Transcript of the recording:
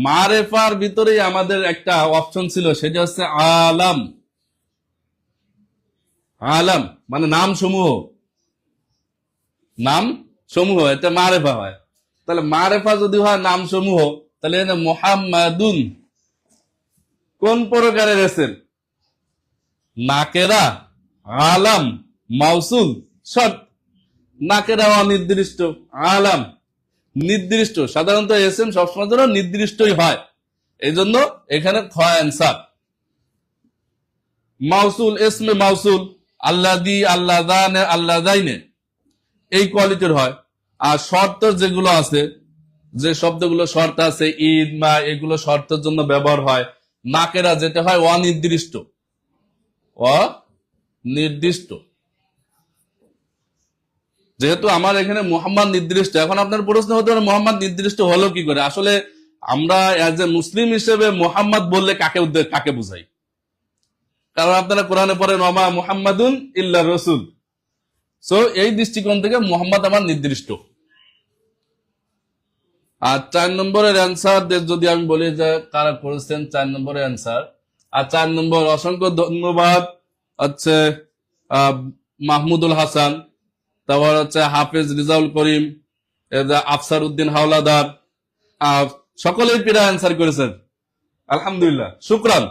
মারেফার ভিতরেই আমাদের একটা অপশন ছিল, সেটা হচ্ছে আলাম। আলাম মানে নাম সমূহ, নাম সমূহ, এটা মারেফা হয়। তাহলে মারেফা যদি হয় নাম সমূহ, তাহলে মোহাম্মাদুন কোন প্রকারের এসেম? নাকেরা, আলাম, মাউসুল, শর্ত। নাকেরা অনির্দিষ্ট, আলাম নির্দিষ্ট। সাধারণত এসএম সবসময় জন্য নির্দিষ্টই হয়, এই জন্য এখানে খ অ্যান্সার। মাউসুল এসমে মাউসুল আল্লাদি, আল্লাদানে, আল্লাদাইনে এই কোয়ালিটির হয়। আর শর্ত যেগুলো আছে, যে শব্দগুলো শর্ত আছে, ঈদ, মা, এগুলো শর্তের জন্য ব্যবহার হয়। নাকেরা যেটা হয় অনির্দিষ্ট, অনির্দিষ্ট। যেহেতু আমার এখানে মোহাম্মদ নির্দিষ্ট, এখন আপনার প্রশ্ন হতে পারে মোহাম্মদ নির্দিষ্ট হলো কি করে? আসলে আমরা এজ এ মুসলিম হিসেবে মোহাম্মদ বললে কাকে বুঝাই? কারণ আপনারা কোরআনে পড়েন ওমা মুহাম্মাদুন ইল্লা রসুল। সো এই দৃষ্টিকোণ থেকে মোহাম্মদ আমার নির্দিষ্ট। আর 4 নম্বরের অ্যান্সার যদি আমি বলি যে কারা করেছেন 4 নম্বরের অ্যান্সার, আর 4 নম্বর অসংখ্য ধন্যবাদ হচ্ছে মাহমুদুল হাসান, তারপর হচ্ছে হাফেজ রিজাউল করিম, আফসার উদ্দিন হাওলাদার, সকলেই প্রায় অ্যান্সার করেছেন। আলহামদুলিল্লাহ, শুকরান।